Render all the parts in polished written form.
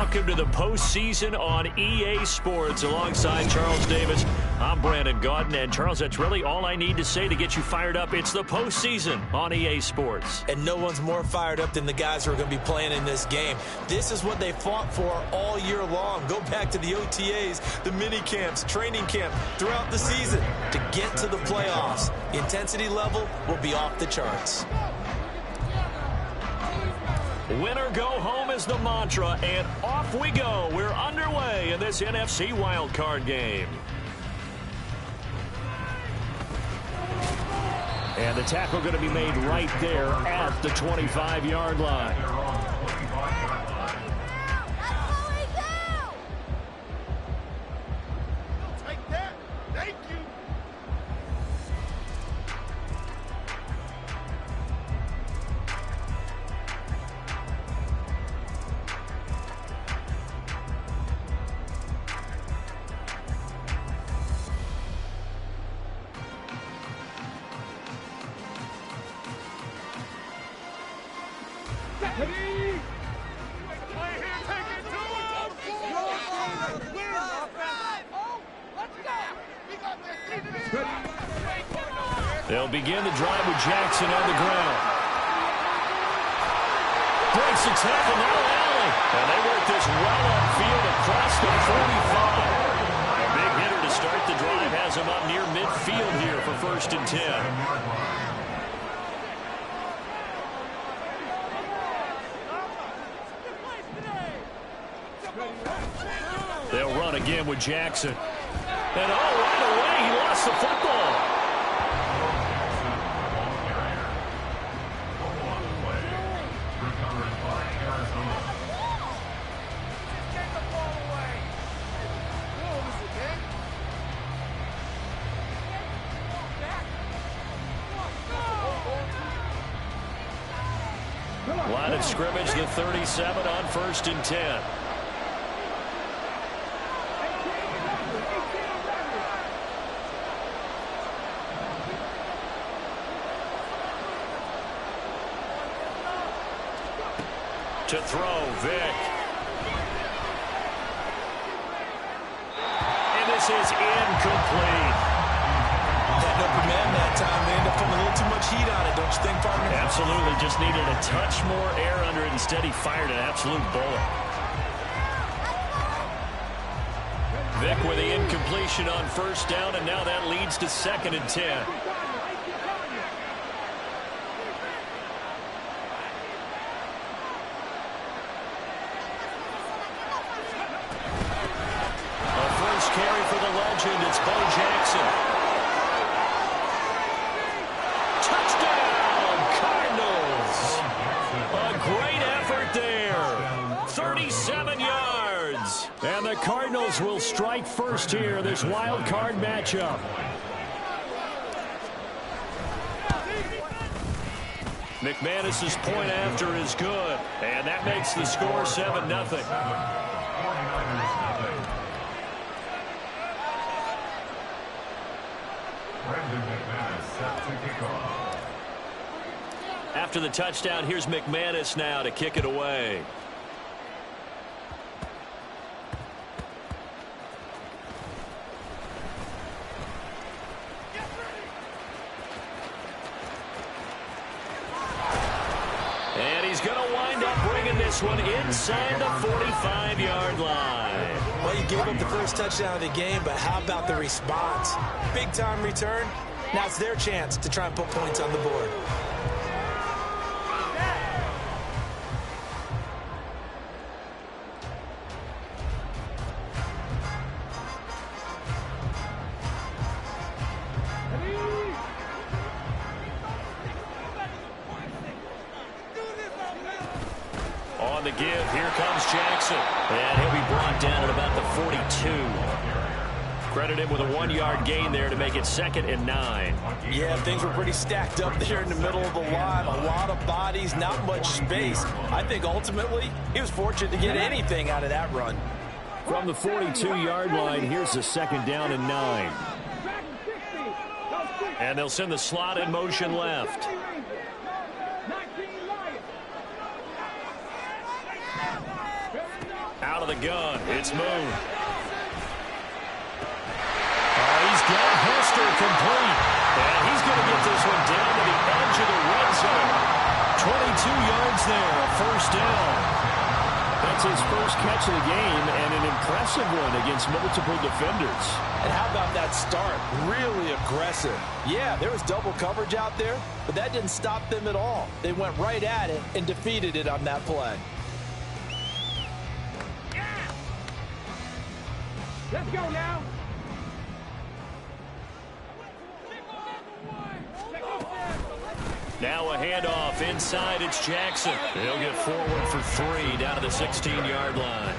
welcome to the postseason on EA Sports. Alongside Charles Davis, I'm Brandon Gaudin. And Charles, that's really all I need to say to get you fired up. It's the postseason on EA Sports. And no one's more fired up than the guys who are going to be playing in this game. This is what they fought for all year long. Go back to the OTAs, the mini camps, training camp, throughout the season to get to the playoffs. The intensity level will be off the charts. Winner go home is the mantra, and off we go. We're underway in this NFC wildcard game. And the tackle going to be made right there at the 25-yard line. They'll begin the drive with Jackson on the ground. Breaks the tackle, now Allen. And they work this well upfield across the 45. A big hitter to start the drive has him up near midfield here for 1st and 10. They'll run again with Jackson. And right away, he lost the football. Line of scrimmage, the 37 on 1st and 10. To throw, Vick. And this is incomplete. That upper man that time, they end up putting a little too much heat on it, don't you think, partner? Absolutely. Just needed a touch more air under it. Instead, he fired an absolute bullet. Vick with the incompletion on 1st down, and now that leads to 2nd and 10. Carry for the legend. It's Bo Jackson. Touchdown, Cardinals. A great effort there. 37 yards. And the Cardinals will strike first here, this wild card matchup. McManus's point after is good. And that makes the score 7-0. After the touchdown, here's McManus now to kick it away. And he's going to wind up bringing this one inside the 45-yard line. Well, you gave up the first touchdown of the game, but how about the response? Big-time return. Now it's their chance to try and put points on the board. On the give, here comes Jackson. And he'll be brought down at about the 42. Credit him with a 1-yard gain there to make it 2nd and 9. Yeah, things were pretty stacked up there in the middle of the line. A lot of bodies, not much space. I think ultimately he was fortunate to get anything out of that run. From the 42-yard line, here's the 2nd down and 9. And they'll send the slot in motion left. Out of of the gun. It's Moon. He's got Hester complete. And he's going to get this one down to the edge of the red zone. 22 yards there, a first down. That's his first catch of the game, and an impressive one against multiple defenders. And how about that start? Really aggressive. Yeah, there was double coverage out there, but that didn't stop them at all. They went right at it and defeated it on that play. Let's go now. Now a handoff inside. It's Jackson. He'll get forward for 3 down to the 16-yard line.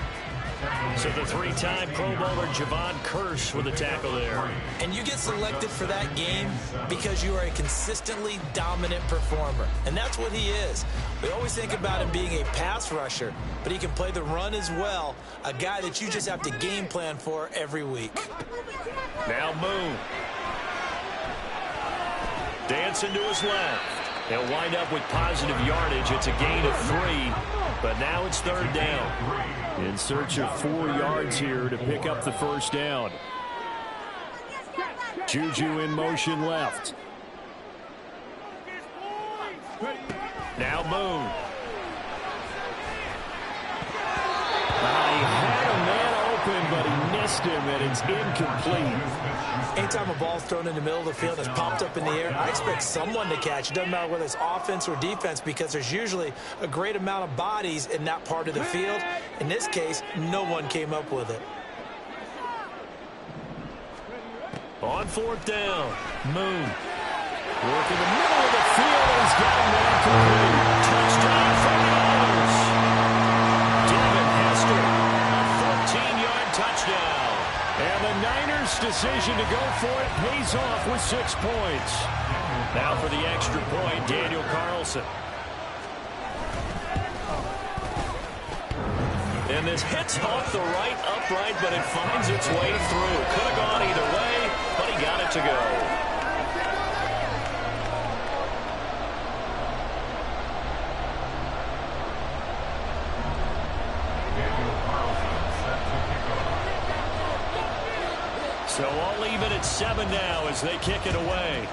So the 3-time Pro Bowler Javon Curse with a tackle there. And you get selected for that game because you are a consistently dominant performer. And that's what he is. We always think about him being a pass rusher, but he can play the run as well. A guy that you just have to game plan for every week. Now Moon. Dancing to his left. He'll wind up with positive yardage. It's a gain of 3, but now it's 3rd down. In search of 4 yards here to pick up the first down. Juju in motion left. Now Moon. He had a man open, but he missed him, and it's incomplete. Anytime a ball's thrown in the middle of the field and it's popped up in the air, I expect someone to catch. It doesn't matter whether it's offense or defense, because there's usually a great amount of bodies in that part of the field. In this case, no one came up with it. On 4th down, Moon. Work in the middle of the field, and he's got him there complete. Touchdown for the Oilers. Devin Hester, a 14-yard touchdown. And the Niners' decision to go for it pays off with 6 points. Now for the extra point, Daniel Carlson. And this hits off the right upright, but it finds its way through. Could have gone either way, but he got it to go. So all even at 7 now as they kick it away.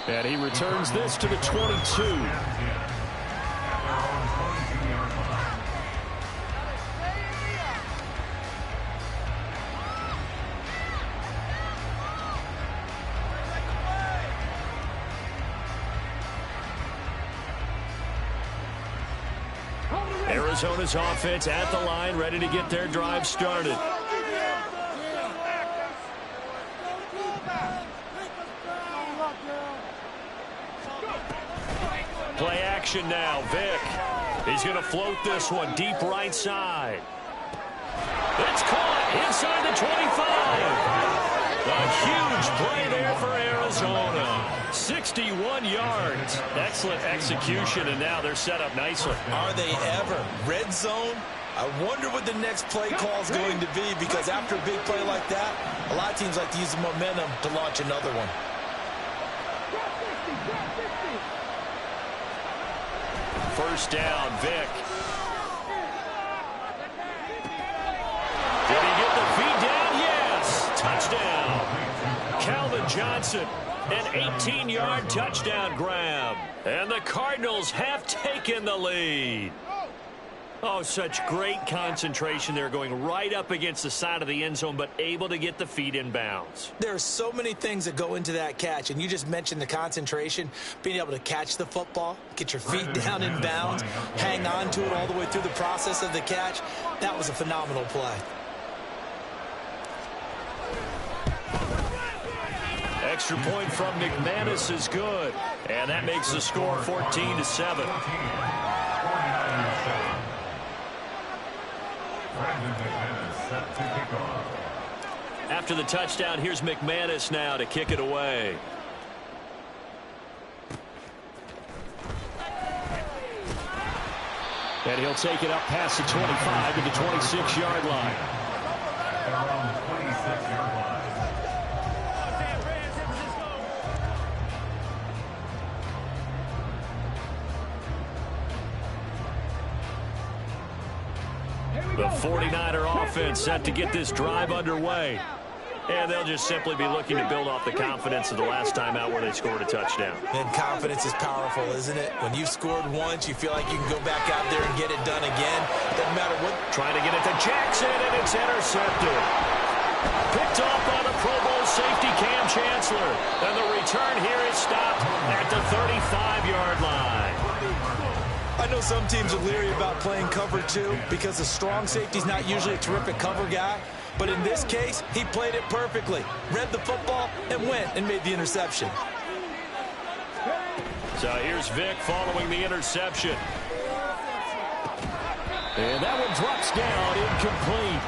And he returns this to the 22. Arizona's offense at the line, ready to get their drive started. Play action now, Vic. He's going to float this one deep right side. It's caught inside the 25. A huge play there for Arizona. 61 yards. Excellent execution, and now they're set up nicely. Are they ever? Red zone? I wonder what the next play call is going to be, because after a big play like that, a lot of teams like to use the momentum to launch another one. First down, Vic. Did he get the feed down? Yes. Touchdown. Calvin Johnson, an 18-yard touchdown grab. And the Cardinals have taken the lead. Oh, such great concentration there, going right up against the side of the end zone, but able to get the feet in bounds. There are so many things that go into that catch, and you just mentioned the concentration, being able to catch the football, get your feet down in bounds, hang on to it all the way through the process of the catch. That was a phenomenal play. Extra point from McManus is good, and that makes the score 14-7. After the touchdown, here's McManus now to kick it away. And he'll take it up past the 25 to the 26-yard line. The 49er offense set to get this drive underway. And they'll just simply be looking to build off the confidence of the last time out where they scored a touchdown. And confidence is powerful, isn't it? When you've scored once, you feel like you can go back out there and get it done again. Doesn't matter what. Trying to get it to Jackson, and it's intercepted. Picked off by the Pro Bowl safety Cam Chancellor. And the return here is stopped at the 35-yard line. I know some teams are leery about playing cover 2 because the strong safety's not usually a terrific cover guy. But in this case, he played it perfectly. Read the football and went and made the interception. So here's Vic following the interception. And that one drops down, incomplete.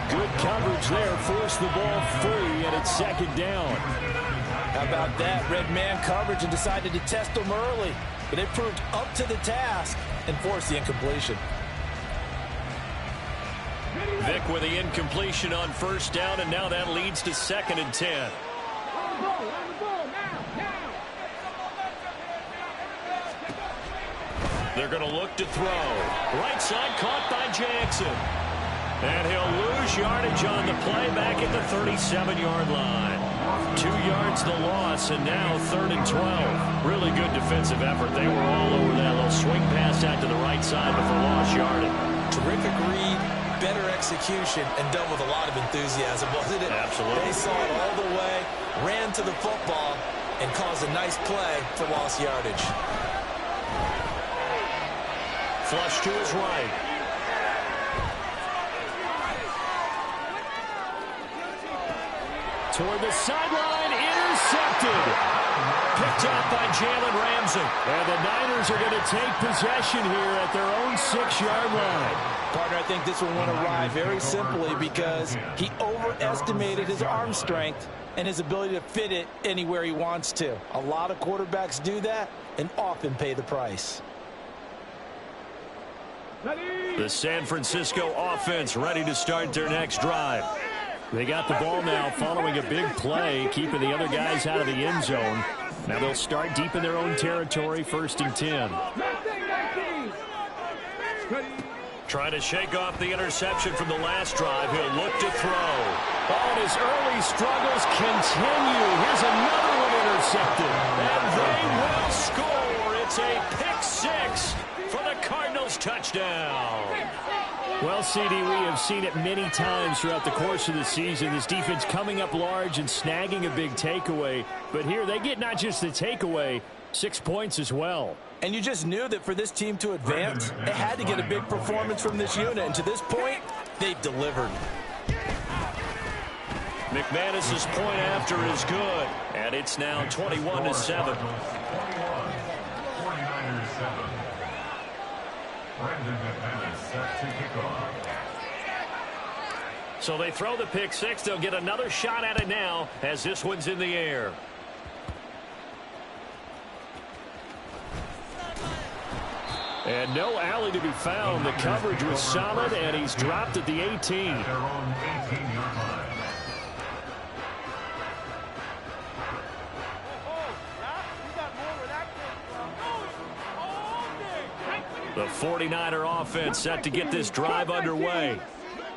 Good coverage there, forced the ball free, and it's second down. How about that? Red man coverage and decided to test them early. But they proved up to the task and forced the incompletion. Vic with the incompletion on first down, and now that leads to 2nd and 10. They're going to look to throw. Right side caught by Jackson. And he'll lose yardage on the play back at the 37-yard line. 2 yards the loss, and now 3rd and 12. Really good defensive effort. They were all over that little swing pass out to the right side before lost yardage. Terrific read, better execution, and done with a lot of enthusiasm, wasn't it? Absolutely. They saw it all the way, ran to the football, and caused a nice play for lost yardage. Flush to his right. Toward the sideline, intercepted. Picked up by Jalen Ramsey. And the Niners are going to take possession here at their own 6-yard line. Partner, I think this one went awry very simply because he overestimated his arm strength and his ability to fit it anywhere he wants to. A lot of quarterbacks do that and often pay the price. The San Francisco offense ready to start their next drive. They got the ball now following a big play, keeping the other guys out of the end zone. Now they'll start deep in their own territory, 1st and 10. Trying to shake off the interception from the last drive. He'll look to throw. Oh, and his early struggles continue. Here's another one intercepted. And they will score. It's a pick 6 for the Cardinals touchdown. Well, CD, we have seen it many times throughout the course of the season. This defense coming up large and snagging a big takeaway. But here they get not just the takeaway, 6 points as well. And you just knew that for this team to advance, it had to get a big performance from this unit. And to this point, they've delivered. McManus's point after is good. And it's now 21-7. So they throw the pick 6. They'll get another shot at it now as this one's in the air. And no alley to be found. The coverage was solid, and he's dropped at the 18. The 49er offense set to get this drive underway.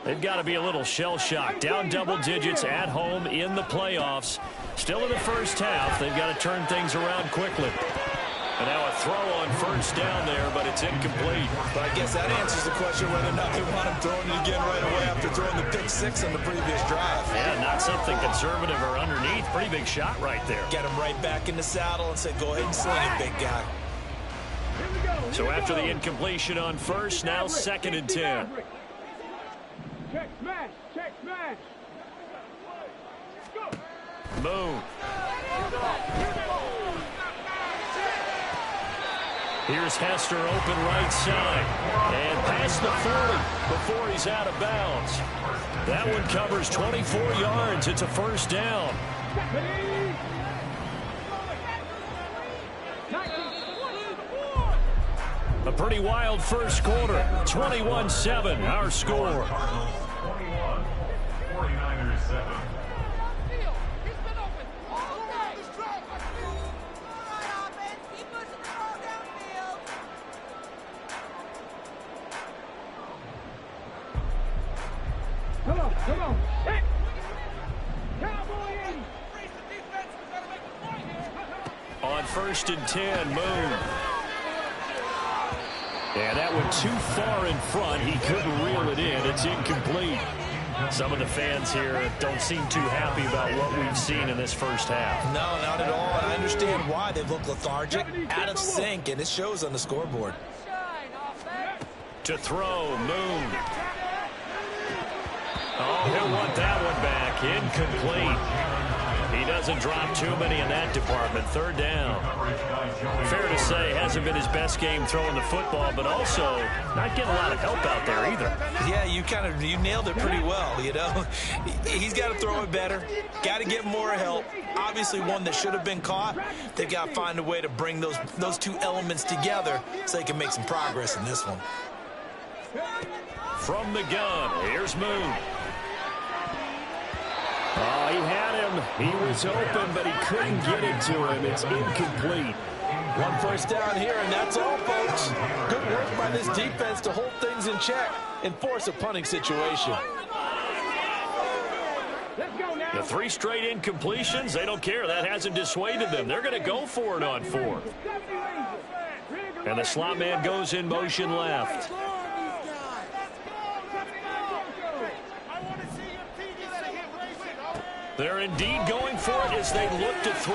They've got to be a little shell-shocked. Down double digits at home in the playoffs. Still in the first half. They've got to turn things around quickly. And now a throw on first down there, but it's incomplete. But I guess that answers the question whether or not they want him throwing it again right away after throwing the pick 6 on the previous drive. Yeah, not something conservative or underneath. Pretty big shot right there. Get him right back in the saddle and say, go ahead and sling it, big guy. So after the incompletion on first, now 2nd and 10. Check smash, check smash. Moon. Here's Hester open right side. And past the 40 before he's out of bounds. That one covers 24 yards. It's a first down. A pretty wild first quarter. 21-7, our score. 49ers 7. Come on. Hit. Cowboy in. On 1st and 10, Moon. And that went too far in front. He couldn't reel it in. It's incomplete. Some of the fans here don't seem too happy about what we've seen in this first half. No, not at all. And I understand why. They look lethargic, out of sync, and it shows on the scoreboard. To throw, Moon. Oh, he'll want that one back. Incomplete. He doesn't drop too many in that department. 3rd down. Fair to say, hasn't been his best game throwing the football, but also not getting a lot of help out there either. Yeah, you nailed it pretty well, you know. He's got to throw it better. Got to get more help. Obviously one that should have been caught. They've got to find a way to bring those two elements together so they can make some progress in this one. From the gun, here's Moon. Oh, he had him. He was open, but he couldn't get it to him. It's incomplete. 1 first down here, and that's all, folks. Good work by this defense to hold things in check and force a punting situation. The 3 straight incompletions, they don't care. That hasn't dissuaded them. They're going to go for it on 4th. And the slot man goes in motion left. They're indeed going for it as they look to throw.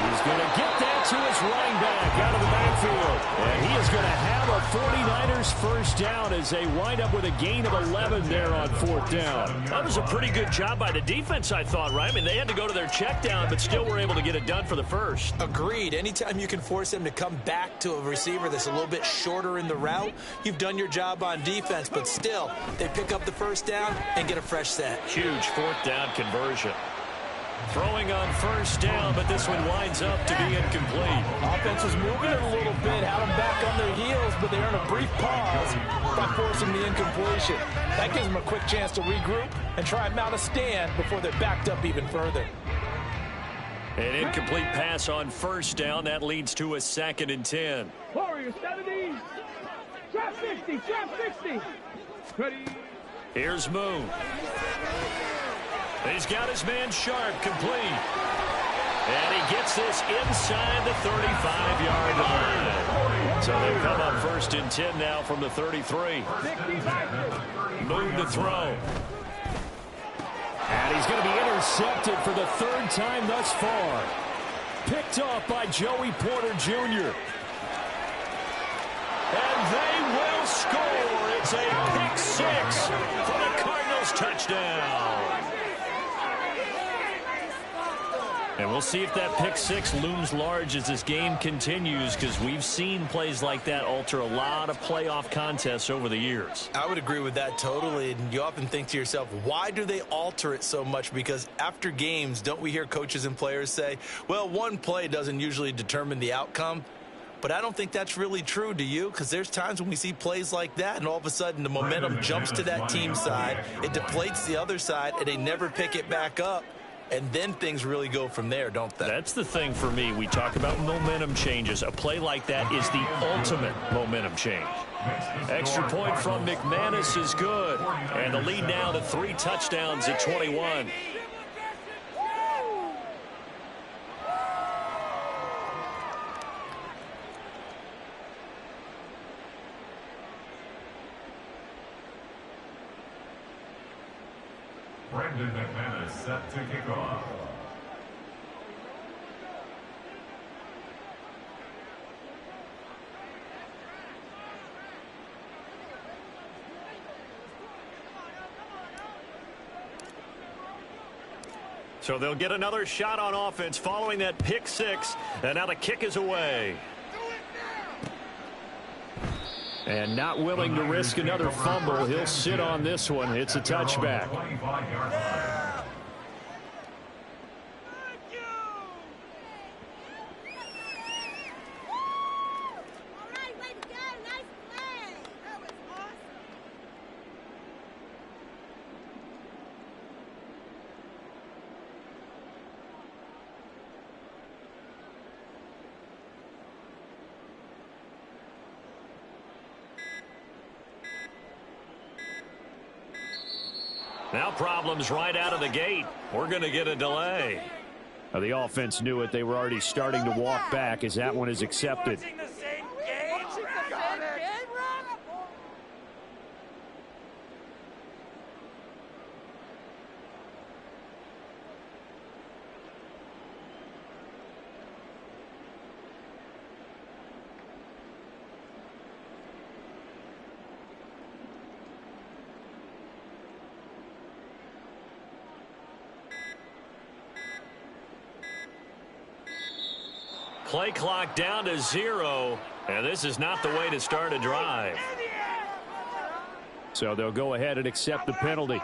He's going to get that to his running back out of the backfield. And he is going to have a 49ers first down as they wind up with a gain of 11 there on 4th down. That was a pretty good job by the defense, I thought, right? I mean, they had to go to their check down, but still were able to get it done for the first. Agreed. Anytime you can force them to come back to a receiver that's a little bit shorter in the route, you've done your job on defense, but still, they pick up the first down and get a fresh set. Huge 4th down conversion. Throwing on 1st down, but this one winds up to be incomplete. Offense was moving it a little bit, had them back on their heels, but they earn a brief pause by forcing the incompletion. That gives them a quick chance to regroup and try and mount a stand before they're backed up even further. An incomplete pass on 1st down. That leads to a 2nd and 10. Warriors 70. Trap 60. Trap 60. Ready. Here's Moon. He's got his man Sharp complete. And he gets this inside the 35-yard line. So they come up 1st and 10 now from the 33. Moon to throw. And he's going to be intercepted for the 3rd time thus far. Picked off by Joey Porter Jr. And they will score. It's a pick 6 for the Cardinals touchdown. And we'll see if that pick 6 looms large as this game continues, because we've seen plays like that alter a lot of playoff contests over the years. I would agree with that totally. And you often think to yourself, why do they alter it so much? Because after games, don't we hear coaches and players say, well, one play doesn't usually determine the outcome? But I don't think that's really true, do you? Because there's times when we see plays like that, and all of a sudden the momentum jumps to that team side. It deflates the other side, and they never pick it back up. And then things really go from there, don't they? That's the thing for me. We talk about momentum changes. A play like that is the ultimate momentum change. Extra point from McManus is good. And the lead now to 3 touchdowns at 21. Brandon McManus set to kick off. So they'll get another shot on offense following that pick 6. And now the kick is away. And not willing to risk another fumble. He'll sit on this one. It's a touchback. Now problems right out of the gate. We're going to get a delay. Now, the offense knew it. They were already starting to walk back as that one is accepted. Play clock down to 0, and this is not the way to start a drive. So they'll go ahead and accept the penalty.